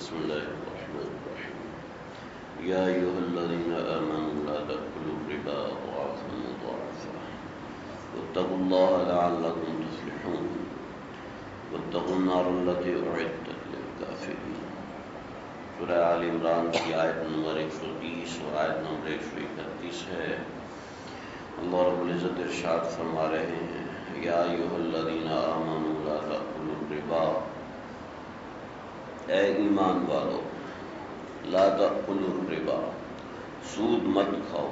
بسم الله الرحمن الرحيم يا أيها الذين آمنوا لا تأكلوا الربا أضعافا مضاعفة واتقوا الله لعلكم تفلحون واتقوا النار التي أعدت للكافرين سورہ آل عمران کی آیت نمبر 130 اور آیت نمبر 131 ہے۔ اللہ رب العزت ارشاد فرما رہے ہیں یا ایھا الذین آمنوا لا تأکلوا الربا، اے ایمان والو، لا تأکلوا الربا، سود مت کھاؤ،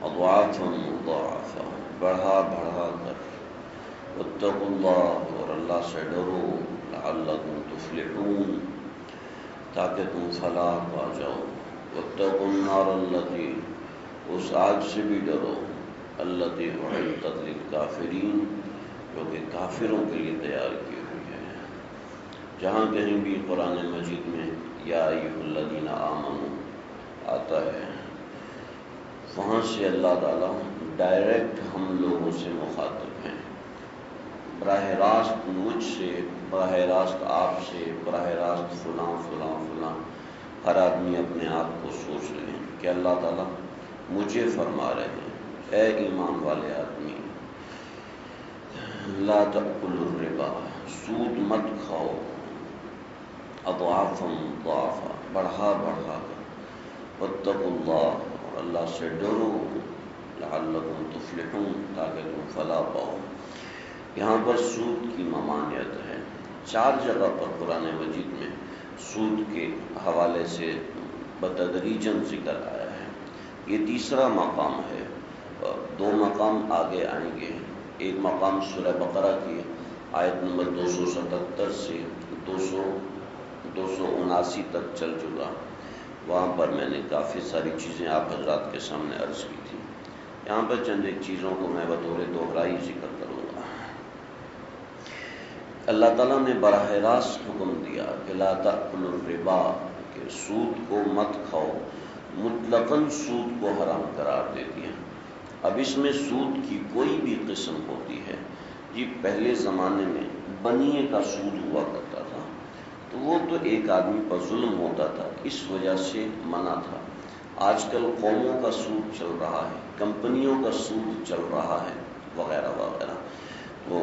اضعافا مضاعفا، بڑھا بڑھا کر، واتقوا اللہ، اور اللہ سے ڈرو، لعلکم تفلحون، تاکہ تم فلاح پا جاؤ، واتقوا النار التی، اس آگ سے بھی ڈرو، التی اعدت للکافرین، جو کہ کافروں کے لیے تیار کی ہوئی ہے۔ جہاں کہیں بھی قرآن مجید میں یا ایھا الذین آمنوا آتا ہے، وہاں سے اللہ تعالیٰ ڈائریکٹ ہم لوگوں سے مخاطب ہیں، براہ راست مجھ سے، براہ راست آپ سے، براہ راست فلاں فلاں فلاں۔ ہر آدمی اپنے آپ کو سوچ رہے ہیں کہ اللہ تعالیٰ مجھے فرما رہے ہیں اے ایمان والے آدمی، لا تأکلوا الربا، سود مت کھاؤ، اضعافا مضاعفا، بڑھا بڑھا کر، واتقوا اللہ، اور اللہ سے ڈرو، لعلکم تفلحون، تاکہ تم فلاح پاؤ۔ یہاں پر سود کی ممانعت ہے، 4 جگہ پر قرآن مجید میں سود کے حوالے سے بتدریجاً ذکر آیا ہے۔ یہ تیسرا مقام ہے، 2 مقام آگے آئیں گے۔ ایک مقام سورہ بقرہ کی آیت نمبر 277 سے 279 تک چل چکا، وہاں پر میں نے کافی ساری چیزیں آپ حضرات کے سامنے عرض کی تھی۔ یہاں پر چند ایک چیزوں کو میں بطور دوہرائی ذکر کروں گا۔ اللہ تعالیٰ نے براہ راست حکم دیا کہ لا تأکلوا الربا، کہ سود کو مت کھاؤ، مطلقاً سود کو حرام قرار دے دیا۔ اب اس میں سود کی کوئی بھی قسم ہوتی ہے، یہ پہلے زمانے میں بنیے کا سود ہوا کرتا تھا، تو وہ تو ایک آدمی پر ظلم ہوتا تھا، اس وجہ سے منع تھا۔ آج کل قوموں کا سود چل رہا ہے، کمپنیوں کا سود چل رہا ہے، وغیرہ وغیرہ، تو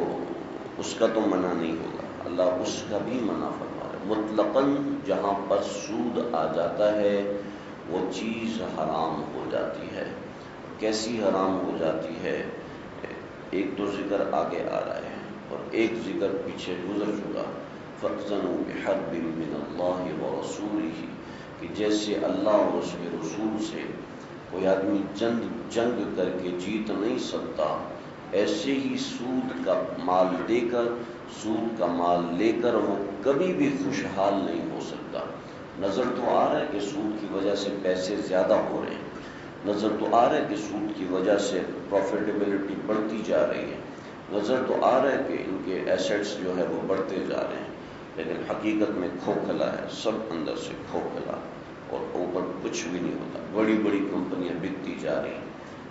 اس کا تو منع نہیں ہوگا، اللہ اس کا بھی منع فرما رہا ہے۔ مطلقاً جہاں پر سود آ جاتا ہے وہ چیز حرام ہو جاتی ہے۔ کیسی حرام ہو جاتی ہے؟ ایک تو ذکر آگے آ رہا ہے اور ایک ذکر پیچھے گزر چکا، فَأْذَنُوا بِحَرْبٍ مِّنَ اللَّهِ وَرَسُولِهِ، کہ جیسے اللہ اور اس کے رسول سے کوئی آدمی جنگ کر کے جیت نہیں سکتا، ایسے ہی سود کا مال دے کر، سود کا مال لے کر وہ کبھی بھی خوشحال نہیں ہو سکتا۔ نظر تو آ رہا ہے کہ سود کی وجہ سے پیسے زیادہ ہو رہے ہیں، نظر تو آ رہا ہے کہ سود کی وجہ سے پروفیٹیبلٹی بڑھتی جا رہی ہے، نظر تو آ رہا ہے کہ ان کے ایسیٹس جو ہے وہ بڑھتے جا رہے ہیں، لیکن حقیقت میں کھوکھلا ہے، سب اندر سے کھوکھلا، اور اوپر کچھ بھی نہیں ہوتا۔ بڑی بڑی کمپنیاں بکتی جا رہی ہیں،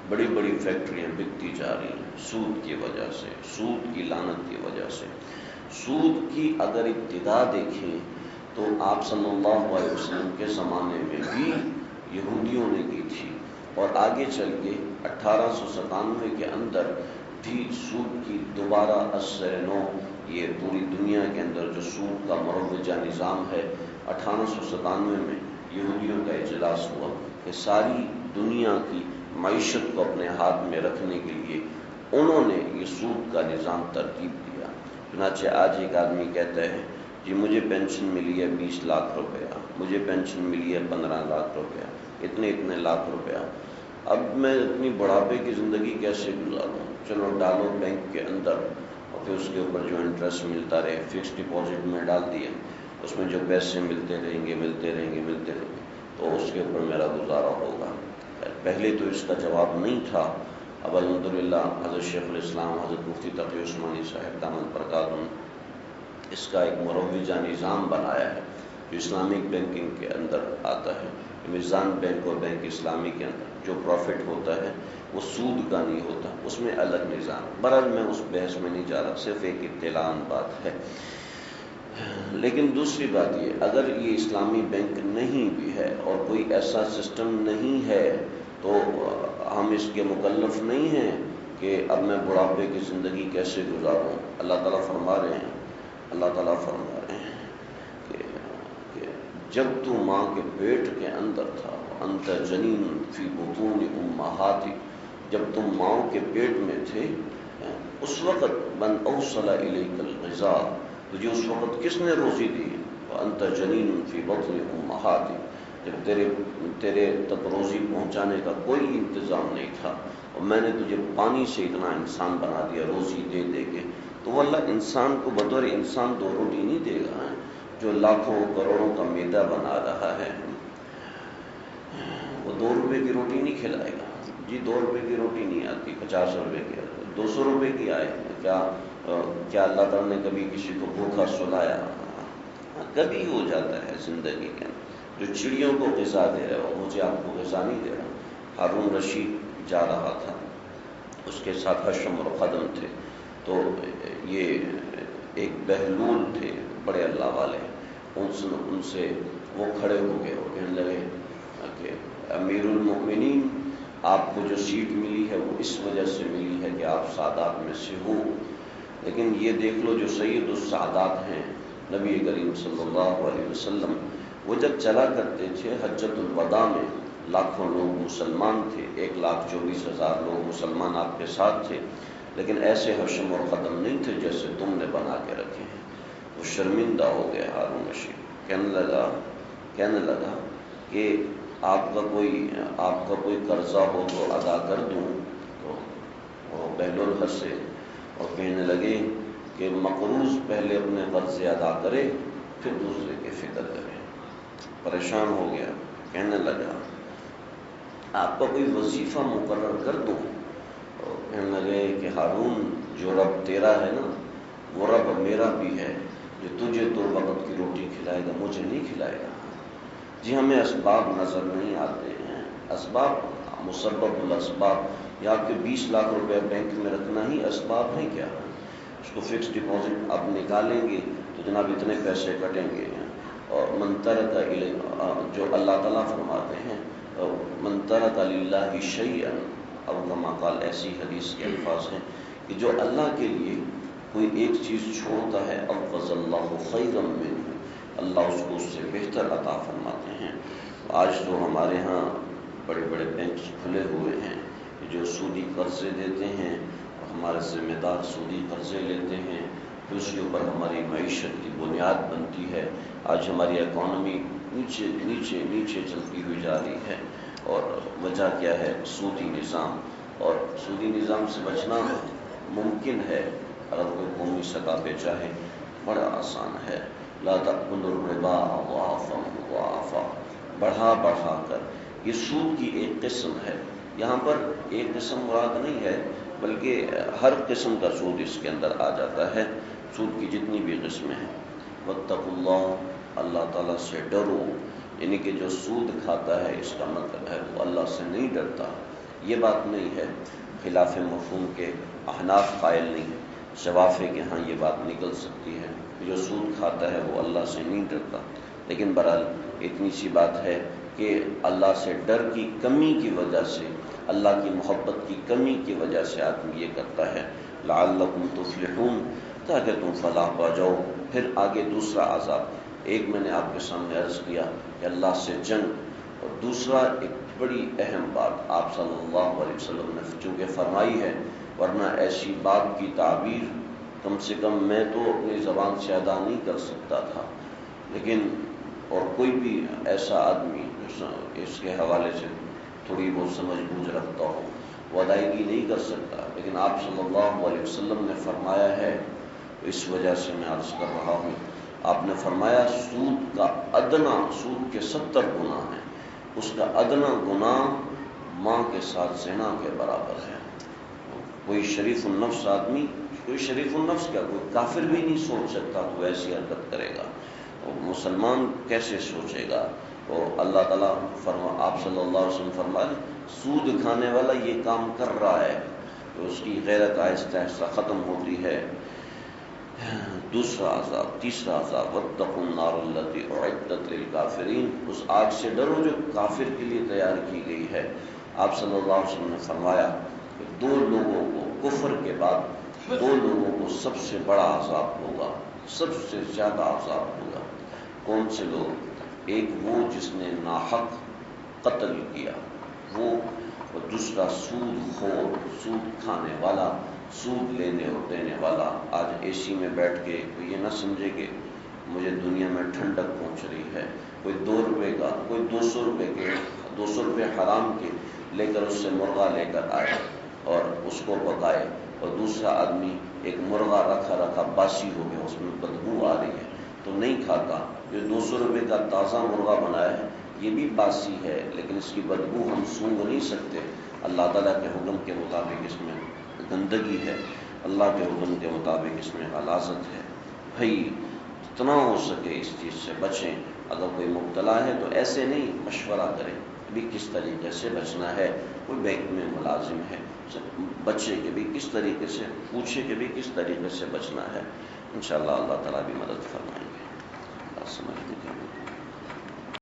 بڑی بڑی فیکٹریاں بکتی جا رہی ہیں، سود کی وجہ سے، سود کی لعنت کی وجہ سے۔ سود کی اگر ابتدا دیکھیں تو آپ صلی اللہ علیہ وسلم کے زمانے میں بھی یہودیوں نے کی تھی، اور آگے چل کے 1897 کے اندر بھی سود کی دوبارہ اثر نو، یہ پوری دنیا کے اندر جو سود کا مروجہ نظام ہے، 1897 میں یہودیوں کا اجلاس ہوا کہ ساری دنیا کی معیشت کو اپنے ہاتھ میں رکھنے کے لیے انہوں نے یہ سود کا نظام ترتیب دیا۔ چنانچہ آج ایک آدمی کہتا ہے جی مجھے پینشن ملی ہے 20 لاکھ روپیہ، مجھے پینشن ملی ہے 15 لاکھ روپیہ، اتنے لاکھ روپیہ، اب میں اپنی بڑھاپے کی زندگی کیسے گزاروں؟ چلو ڈالو بینک کے اندر، اور پھر اس کے اوپر جو انٹرسٹ ملتا رہے، فکس ڈپازٹ میں ڈال دیا، اس میں جو پیسے ملتے رہیں گے تو اس کے اوپر میرا گزارا ہوگا۔ پہلے تو اس کا جواب نہیں تھا، اب الحمدللہ حضرت شیخ الاسلام حضرت مفتی تقی عثمانی صاحب دامت برکاتہم اس کا ایک مروجہ نظام بنایا ہے جو اسلامک بینکنگ کے اندر آتا ہے۔ میزان بینک اور بینک اسلامی کے اندر جو پروفٹ ہوتا ہے وہ سود کا نہیں ہوتا، اس میں الگ نظام۔ بہرحال میں اس بحث میں نہیں جا رہا، صرف ایک اطلاع بات ہے۔ لیکن دوسری بات یہ، اگر یہ اسلامی بینک نہیں بھی ہے اور کوئی ایسا سسٹم نہیں ہے تو ہم اس کے مکلف نہیں ہیں کہ اب میں بڑھاپے کی زندگی کیسے گزاروں۔ اللہ تعالیٰ فرما رہے ہیں کہ جب تو ماں کے پیٹ کے اندر تھا، انت جنین فی بطون امہاتک، جب تم ماں کے پیٹ میں تھے اس وقت من اوصل الیک الغذاء، تجھے اس وقت کس نے روزی دی؟ انت جنین فی بطن امہاتک، جب تیرے تک روزی پہنچانے کا کوئی انتظام نہیں تھا اور میں نے تجھے پانی سے اتنا انسان بنا دیا روزی دے دے کے، تو وہ اللہ انسان کو بطور انسان 2 روٹی نہیں دے گا جو لاکھوں کروڑوں کا میدا بنا رہا ہے، وہ 2 روپے کی روٹی نہیں کھلائے گا۔ جی 2 روپے کی روٹی نہیں آتی، 50 روپے کی آتی، 200 روپے کی آئے۔ کیا اللہ تعالیٰ نے کبھی کسی کو بھوکا سلایا؟ کبھی ہو جاتا ہے زندگی کے اندر۔ جو چڑیوں کو غذا دے رہا ہے مجھے آپ کو غذا نہیں دے رہا۔ ہارون رشید جا رہا تھا، اس کے ساتھ حشم اور خدم تھے، تو یہ ایک بہلول تھے بڑے اللہ والے، ان سے وہ کھڑے ہو گئے اور کہنے لگے کہ امیر المؤمنین، آپ کو جو سیٹ ملی ہے وہ اس وجہ سے ملی ہے کہ آپ سادات میں سے ہو، لیکن یہ دیکھ لو جو سید السادات ہیں نبی کریم صلی اللہ علیہ وسلم، وہ جب چلا کرتے تھے حجۃ الوداع میں لاکھوں لوگ مسلمان تھے، 1,24,000 لوگ مسلمان آپ کے ساتھ تھے، لیکن ایسے حشم اور قدم نہیں تھے جیسے تم نے بنا کے رکھے ہیں۔ وہ شرمندہ ہو گیا ہارون رشید، کہنے لگا کہ آپ کا کوئی قرضہ ہو تو ادا کر دوں، تو وہ بہلول ہنسے اور کہنے لگے کہ مقروض پہلے اپنے قرضے ادا کرے پھر دوسرے کی فکر کرے۔ پریشان ہو گیا، کہنے لگا آپ کا کوئی وظیفہ مقرر کر دوں؟ اور کہنے لگے کہ ہارون، جو رب تیرا ہے نا وہ رب میرا بھی ہے، جو تجھے 2 وقت کی روٹی کھلائے گا مجھے نہیں کھلائے گا۔ جی ہمیں اسباب نظر نہیں آتے ہیں، اسباب مسبب الاسباب، یا آپ کے 20 لاکھ روپے بینک میں رکھنا ہی اسباب ہے کیا؟ اس کو فکس ڈپازٹ آپ نکالیں گے تو جناب اتنے پیسے کٹیں گے، اور من ترک جو اللہ تعالیٰ فرماتے ہیں من ترک للہ شیئا، او کما قال، ایسی حدیث کے الفاظ ہیں کہ جو اللہ کے لیے کوئی ایک چیز چھوڑتا ہے عوض اللہ خیرا منہ، اللہ اس کو اس سے بہتر عطا فرماتے ہیں۔ آج جو ہمارے ہاں بڑے بڑے بینکس کھلے ہوئے ہیں جو سودی قرضے دیتے ہیں، ہمارے ذمہ دار سودی قرضے لیتے ہیں، پھر اس کے اوپر ہماری معیشت کی بنیاد بنتی ہے۔ آج ہماری اکانومی نیچے نیچے نیچے چلتی ہوئی جا رہی ہے، اور وجہ کیا ہے؟ سودی نظام۔ اور سودی نظام سے بچنا ممکن ہے اگر کوئی قومی سطح پہ چاہے، بڑا آسان ہے۔ لا تأکلوا الربا اضعافا مضاعفا، بڑھا کر، یہ سود کی ایک قسم ہے۔ یہاں پر ایک قسم مراد نہیں ہے بلکہ ہر قسم کا سود اس کے اندر آ جاتا ہے، سود کی جتنی بھی قسمیں ہیں۔ واتقوا اللہ، اللہ تعالیٰ سے ڈرو، یعنی کہ جو سود کھاتا ہے اس کا مطلب ہے وہ اللہ سے نہیں ڈرتا، یہ بات نہیں ہے۔ خلاف مفہوم کے احناف قائل نہیں، شوافے کے ہاں یہ بات نکل سکتی ہے، جو سود کھاتا ہے وہ اللہ سے نہیں ڈرتا، لیکن بہرحال اتنی سی بات ہے کہ اللہ سے ڈر کی کمی کی وجہ سے، اللہ کی محبت کی کمی کی وجہ سے آدمی یہ کرتا ہے۔ لعلکم تفلحون، تاکہ تم فلاح پا جاؤ۔ پھر آگے دوسرا عذاب، ایک میں نے آپ کے سامنے عرض کیا کہ اللہ سے جنگ، اور دوسرا ایک بڑی اہم بات آپ صلی اللہ علیہ وسلم نے چونکہ فرمائی ہے، ورنہ ایسی بات کی تعبیر کم سے کم میں تو اپنی زبان سے ادا نہیں کر سکتا تھا، لیکن اور کوئی بھی ایسا آدمی اس کے حوالے سے تھوڑی بہت سمجھ بوجھ رکھتا ہو وہ ادائیگی نہیں کر سکتا، لیکن آپ صلی اللہ علیہ وسلم نے فرمایا ہے، اس وجہ سے میں عرض کر رہا ہوں۔ آپ نے فرمایا سود کا ادنا، سود کے 70 گناہ ہیں، اس کا ادنا گناہ ماں کے ساتھ زنا کے برابر ہے۔ کوئی شریف النفس آدمی، کوئی شریف النفس کیا، کوئی کافر بھی نہیں سوچ سکتا تو ایسی حرکت کرے گا، اور مسلمان کیسے سوچے گا؟ اور اللہ تعالیٰ آپ صلی اللہ علیہ وسلم فرمائے سود کھانے والا یہ کام کر رہا ہے، تو اس کی غیرت آہستہ آہستہ ختم ہوتی ہے۔ دوسرا عذاب، تیسرا عذاب، واتقوا النار التي اعدت للکافرین، اس آگ سے ڈرو جو کافر کے لیے تیار کی گئی ہے۔ آپ صلی اللہ علیہ وسلم نے فرمایا کہ دو لوگوں کو کفر کے بعد دو لوگوں کو سب سے بڑا عذاب ہوگا، سب سے زیادہ عذاب ہوگا۔ کون سے لوگ؟ ایک وہ جس نے ناحق قتل کیا، وہ، اور دوسرا سود خور، سود کھانے والا، سود لینے اور دینے والا۔ آج اے سی میں بیٹھ کے کوئی یہ نہ سمجھے کہ مجھے دنیا میں ٹھنڈک پہنچ رہی ہے، کوئی 2 روپے کا، کوئی 200 روپے کے، 200 روپے حرام کے لے کر اس سے مرغا لے کر آئے اور اس کو پکائے، اور دوسرا آدمی ایک مرغا رکھا باسی ہو گیا، اس میں بدبو آ رہی ہے تو نہیں کھاتا۔ جو 200 روپے کا تازہ مرغا بنایا ہے یہ بھی باسی ہے، لیکن اس کی بدبو ہم سونگھ نہیں سکتے۔ اللہ تعالیٰ کے حکم کے مطابق اس میں گندگی ہے، اللہ کے حکم کے مطابق اس میں غلاظت ہے۔ بھائی جتنا ہو سکے اس چیز سے بچیں۔ اگر کوئی مبتلا ہے تو ایسے نہیں، مشورہ کریں بھی کس طریقے سے بچنا ہے۔ کوئی بینک میں ملازم ہے، بچے کے بھی کس طریقے سے، پوچھے کہ بھی کس طریقے سے بچنا ہے۔ انشاءاللہ اللہ تعالیٰ بھی مدد فرمائیں گے۔ اللہ سمجھنے کے لیے